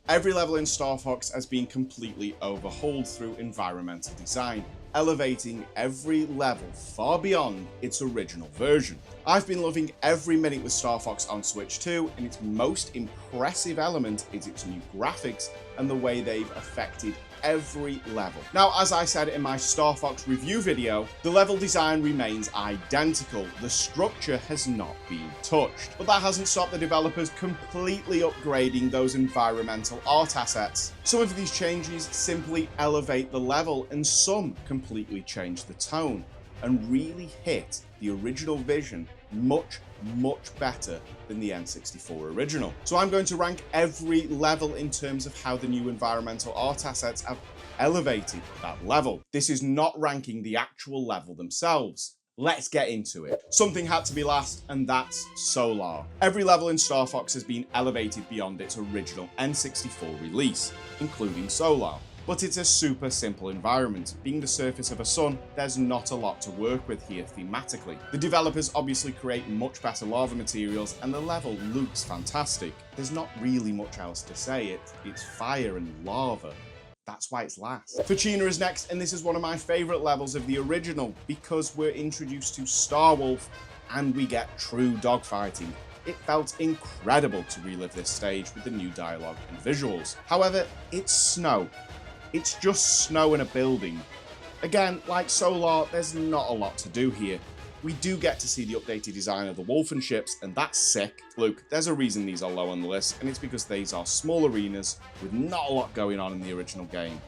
Every level in Star Fox has been completely overhauled through environmental design, elevating every level far beyond its original version. I've been loving every minute with Star Fox on Switch 2, and its most impressive element is its new graphics and the way they've affected every level. Now, as I said in my Star Fox review video, the level design remains identical. The structure has not been touched. But that hasn't stopped the developers completely upgrading those environmental art assets. Some of these changes simply elevate the level, and some completely change the tone and really hit the original vision much better than the N64 original. So I'm going to rank every level in terms of how the new environmental art assets have elevated that level. This is not ranking the actual level themselves. Let's get into it. Something had to be last, and that's Solar. Every level in Star Fox has been elevated beyond its original N64 release, including Solar. But it's a super simple environment. Being the surface of a sun, there's not a lot to work with here thematically. The developers obviously create much better lava materials, and the level looks fantastic. There's not really much else to say. It's fire and lava. That's why it's last. Fucina is next, and this is one of my favourite levels of the original because we're introduced to Starwolf and we get true dogfighting. It felt incredible to relive this stage with the new dialogue and visuals. However, it's snow. It's just snow in a building. Again, like Solar, there's not a lot to do here. We do get to see the updated design of the Wolfen ships, and that's sick. Look, there's a reason these are low on the list, and it's because these are small arenas with not a lot going on in the original game.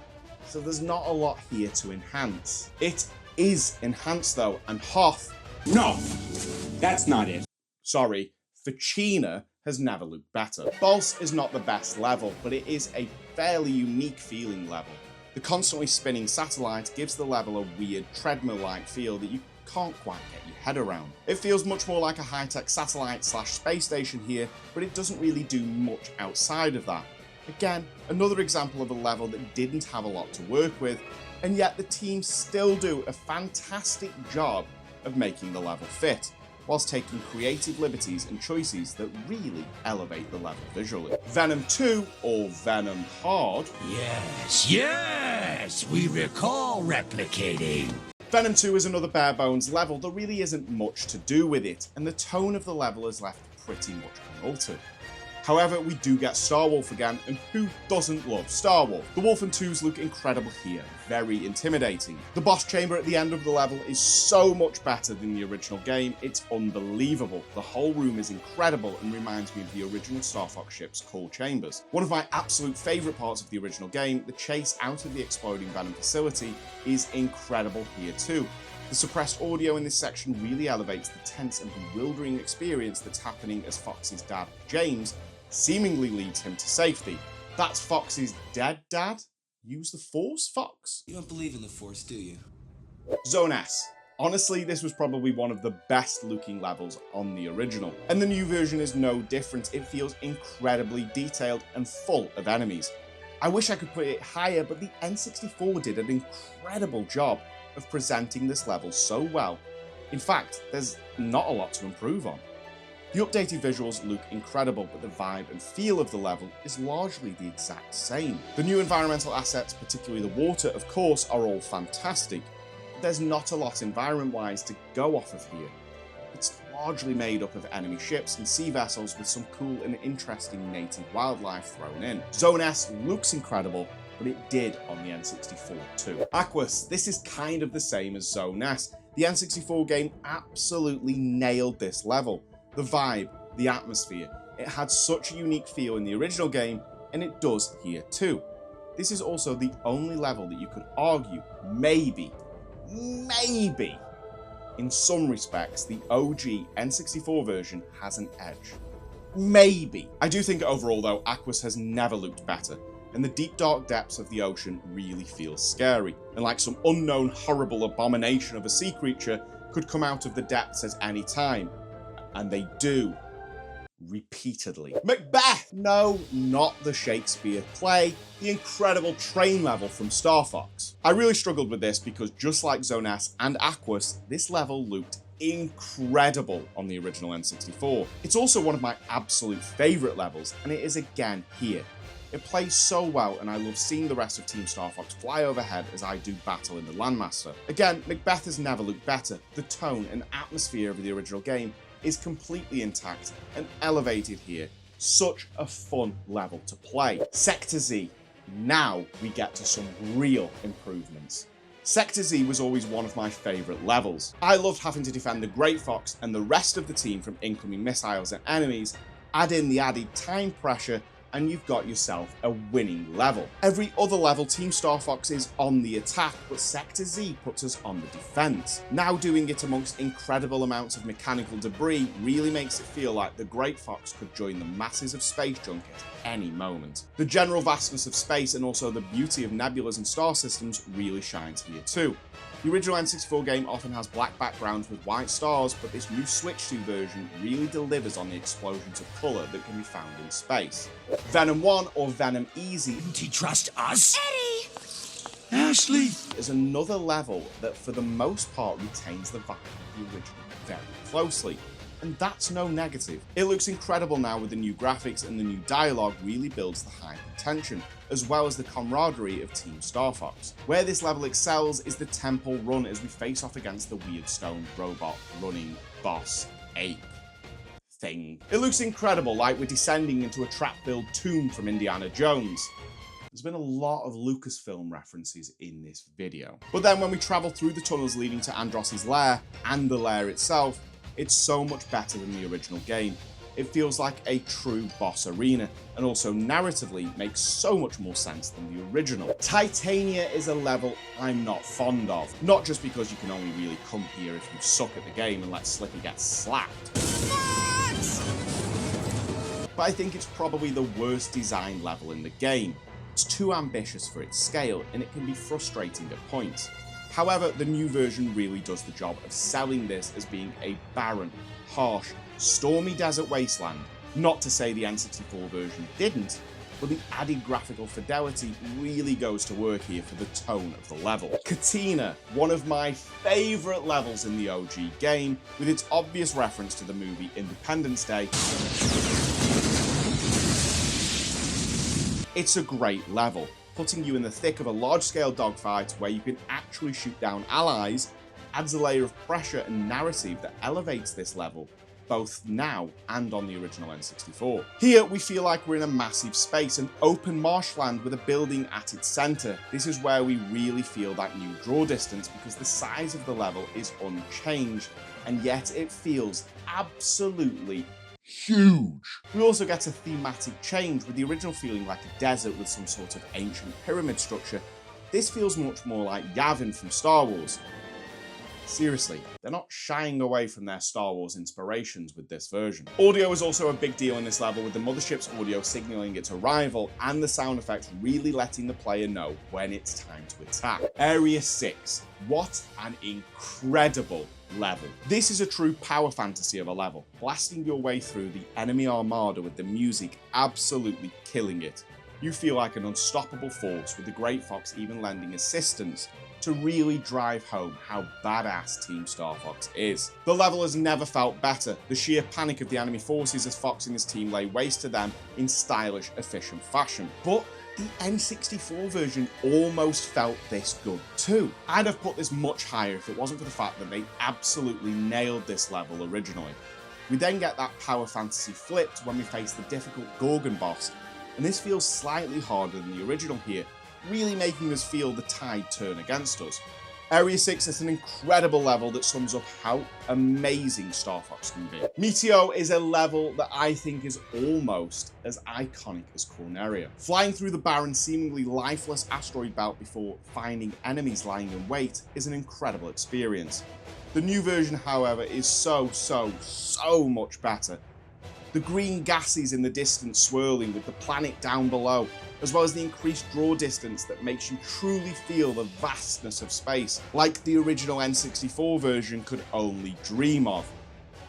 So there's not a lot here to enhance. It is enhanced though, and Hoth... No, that's not it. Sorry, Fucina has never looked better. Bols is not the best level, but it is a fairly unique feeling level. The constantly spinning satellite gives the level a weird treadmill-like feel that you can't quite get your head around. It feels much more like a high-tech satellite / space station here, but it doesn't really do much outside of that. Again, another example of a level that didn't have a lot to work with, and yet the team still do a fantastic job of making the level fit, whilst taking creative liberties and choices that really elevate the level visually. Venom 2, or Venom Hard... Yes, we recall replicating. Venom 2 is another bare bones level. There really isn't much to do with it, and the tone of the level is left pretty much unaltered. However, we do get Starwolf again, and who doesn't love Starwolf? The Wolfen 2s look incredible here, very intimidating. The boss chamber at the end of the level is so much better than the original game, it's unbelievable. The whole room is incredible and reminds me of the original Star Fox ship's core chambers. One of my absolute favourite parts of the original game, the chase out of the exploding Venom facility, is incredible here too. The suppressed audio in this section really elevates the tense and bewildering experience that's happening as Fox's dad, James, seemingly leads him to safety. That's Fox's dead dad? Use the Force, Fox? You don't believe in the Force, do you? Zone S. Honestly, this was probably one of the best looking levels on the original, and the new version is no different. It feels incredibly detailed and full of enemies. I wish I could put it higher, but the N64 did an incredible job of presenting this level so well. In fact, there's not a lot to improve on. The updated visuals look incredible, but the vibe and feel of the level is largely the exact same. The new environmental assets, particularly the water, of course, are all fantastic, but there's not a lot environment-wise to go off of here. It's largely made up of enemy ships and sea vessels with some cool and interesting native wildlife thrown in. Zone S looks incredible, but it did on the N64 too. Aquas, this is kind of the same as Zone S. The N64 game absolutely nailed this level. The vibe, the atmosphere, it had such a unique feel in the original game, and it does here too. This is also the only level that you could argue, maybe, in some respects, the OG N64 version has an edge. Maybe. I do think overall though, Aquas has never looked better, and the deep dark depths of the ocean really feel scary, and like some unknown horrible abomination of a sea creature could come out of the depths at any time. And they do, repeatedly. Macbeth! No, not the Shakespeare play, the incredible train level from Star Fox. I really struggled with this because just like Zone S and Aquas, this level looked incredible on the original N64. It's also one of my absolute favourite levels, and it is again here. It plays so well, and I love seeing the rest of Team Star Fox fly overhead as I do battle in the Landmaster. Again, Macbeth has never looked better. The tone and atmosphere of the original game is completely intact and elevated here. Such a fun level to play. Sector Z. Now we get to some real improvements. Sector Z was always one of my favourite levels. I loved having to defend the Great Fox and the rest of the team from incoming missiles and enemies. Add in the added time pressure and you've got yourself a winning level. Every other level, Team Star Fox is on the attack, but Sector Z puts us on the defense. Now doing it amongst incredible amounts of mechanical debris really makes it feel like the Great Fox could join the masses of space junk at any moment. The general vastness of space and also the beauty of nebulas and star systems really shines here too. The original N64 game often has black backgrounds with white stars, but this new Switch 2 version really delivers on the explosions of colour that can be found in space. Venom 1, or Venom Easy, Didn't he trust us? Eddie! Ashley! is another level that for the most part retains the vibe of the original very closely. And that's no negative. It looks incredible now with the new graphics, and the new dialogue really builds the hype and tension, as well as the camaraderie of Team Star Fox. Where this level excels is the temple run as we face off against the weird stone robot running boss ape thing. It looks incredible, like we're descending into a trap-filled tomb from Indiana Jones. There's been a lot of Lucasfilm references in this video. But then when we travel through the tunnels leading to Andross's lair, and the lair itself, it's so much better than the original game. It feels like a true boss arena, and also narratively makes so much more sense than the original. Titania is a level I'm not fond of, not just because you can only really come here if you suck at the game and let Slippy get slapped. But I think it's probably the worst designed level in the game. It's too ambitious for its scale, and it can be frustrating at points. However, the new version really does the job of selling this as being a barren, harsh, stormy desert wasteland. Not to say the N64 version didn't, but the added graphical fidelity really goes to work here for the tone of the level. Katina, one of my favourite levels in the OG game, with its obvious reference to the movie Independence Day. It's a great level, putting you in the thick of a large-scale dogfight where you can actually shoot down allies, adds a layer of pressure and narrative that elevates this level, both now and on the original N64. Here we feel like we're in a massive space, an open marshland with a building at its centre. This is where we really feel that new draw distance because the size of the level is unchanged, and yet it feels absolutely huge. We also get a thematic change, with the original feeling like a desert with some sort of ancient pyramid structure. This feels much more like Yavin from Star Wars. Seriously, they're not shying away from their Star Wars inspirations with this version. Audio is also a big deal in this level, with the mothership's audio signalling its arrival and the sound effects really letting the player know when it's time to attack. Area 6. What an incredible level. This is a true power fantasy of a level, blasting your way through the enemy armada with the music absolutely killing it. You feel like an unstoppable force, with the Great Fox even lending assistance to really drive home how badass Team Star Fox is. The level has never felt better. The sheer panic of the enemy forces as Fox and his team lay waste to them in stylish, efficient fashion. But the N64 version almost felt this good too. I'd have put this much higher if it wasn't for the fact that they absolutely nailed this level originally. We then get that power fantasy flipped when we face the difficult Gorgon boss, and this feels slightly harder than the original here, really making us feel the tide turn against us. Area 6 is an incredible level that sums up how amazing Star Fox can be. Meteo is a level that I think is almost as iconic as Corneria. Flying through the barren, seemingly lifeless asteroid belt before finding enemies lying in wait is an incredible experience. The new version, however, is so much better. The green gases in the distance swirling with the planet down below, as well as the increased draw distance that makes you truly feel the vastness of space, like the original N64 version could only dream of.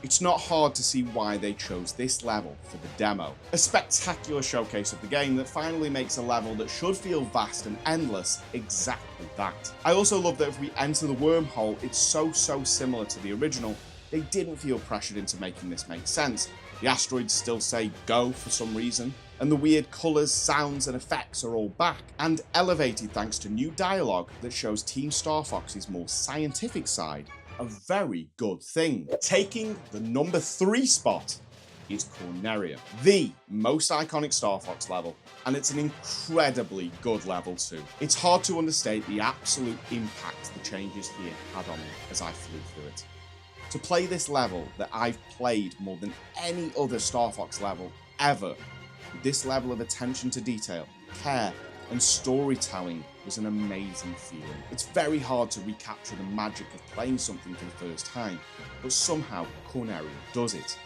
It's not hard to see why they chose this level for the demo. A spectacular showcase of the game that finally makes a level that should feel vast and endless exactly that. I also love that if we enter the wormhole, it's so similar to the original. They didn't feel pressured into making this make sense. The asteroids still say go for some reason, and the weird colours, sounds and effects are all back, and elevated thanks to new dialogue that shows Team Star Fox's more scientific side. A very good thing. Taking the number 3 spot is Corneria, the most iconic Star Fox level, and it's an incredibly good level too. It's hard to understate the absolute impact the changes here had on me as I flew through it. To play this level that I've played more than any other Star Fox level ever, with this level of attention to detail, care, and storytelling was an amazing feeling. It's very hard to recapture the magic of playing something for the first time, but somehow Corneria does it.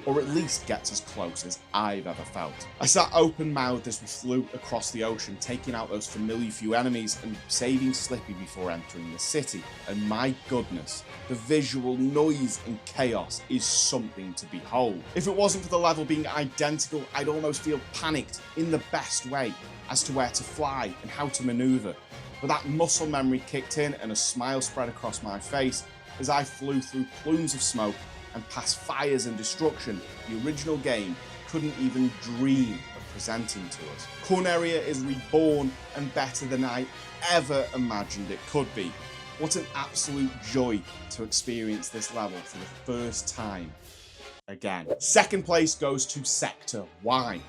Or at least gets as close as I've ever felt. I sat open-mouthed as we flew across the ocean, taking out those familiar few enemies and saving Slippy before entering the city. And my goodness, the visual noise and chaos is something to behold. If it wasn't for the level being identical, I'd almost feel panicked in the best way as to where to fly and how to maneuver. But that muscle memory kicked in and a smile spread across my face as I flew through plumes of smoke and past fires and destruction the original game couldn't even dream of presenting to us. Corneria is reborn and better than I ever imagined it could be. What an absolute joy to experience this level for the first time again. Second place goes to Sector Y.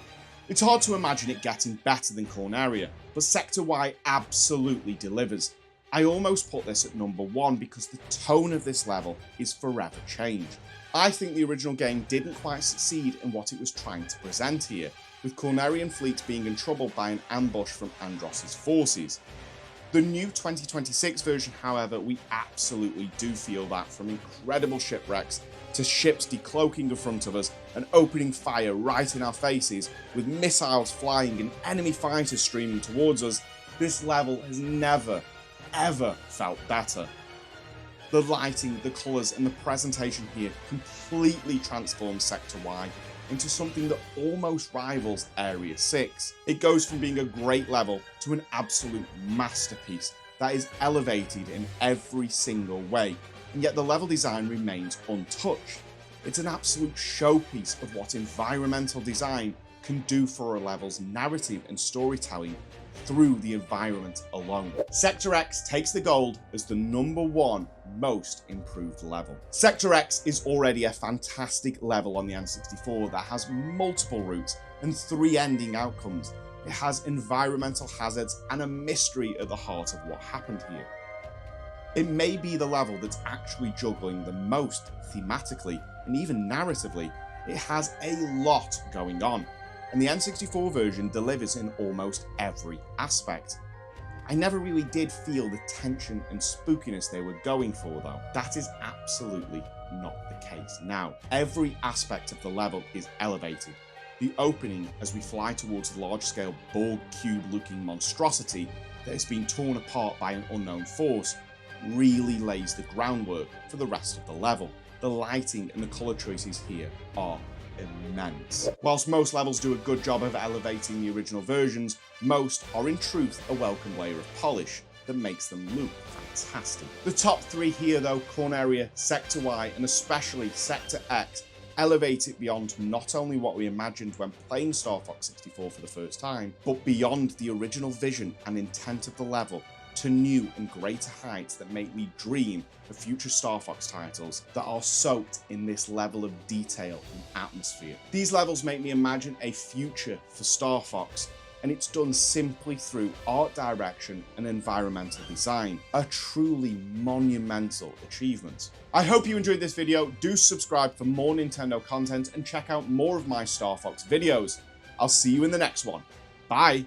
It's hard to imagine it getting better than Corneria, but Sector Y absolutely delivers. I almost put this at number 1 because the tone of this level is forever changed. I think the original game didn't quite succeed in what it was trying to present here, with Cornerian fleet being in trouble by an ambush from Andross's forces. The new 2026 version, however, we absolutely do feel that, from incredible shipwrecks to ships decloaking in front of us and opening fire right in our faces, with missiles flying and enemy fighters streaming towards us, this level has never, ever felt better. The lighting, the colours and the presentation here completely transforms Sector Y into something that almost rivals Area 6. It goes from being a great level to an absolute masterpiece that is elevated in every single way, and yet the level design remains untouched. It's an absolute showpiece of what environmental design can do for a level's narrative and storytelling through the environment alone. Sector X takes the gold as the number 1 most improved level. Sector X is already a fantastic level on the N64 that has multiple routes and 3 ending outcomes. It has environmental hazards and a mystery at the heart of what happened here. It may be the level that's actually juggling the most thematically and even narratively. It has a lot going on, and the N64 version delivers in almost every aspect. I never really did feel the tension and spookiness they were going for though. That is absolutely not the case now. Every aspect of the level is elevated. The opening as we fly towards the large-scale Borg cube looking monstrosity that has been torn apart by an unknown force really lays the groundwork for the rest of the level. The lighting and the colour choices here are immense. Whilst most levels do a good job of elevating the original versions, most are in truth a welcome layer of polish that makes them look fantastic. The top 3 here though, Corneria, Sector Y and especially Sector X, elevate it beyond not only what we imagined when playing Star Fox 64 for the first time, but beyond the original vision and intent of the level to new and greater heights that make me dream of future Star Fox titles that are soaked in this level of detail and atmosphere. These levels make me imagine a future for Star Fox, and it's done simply through art direction and environmental design. A truly monumental achievement. I hope you enjoyed this video. Do subscribe for more Nintendo content and check out more of my Star Fox videos. I'll see you in the next one. Bye!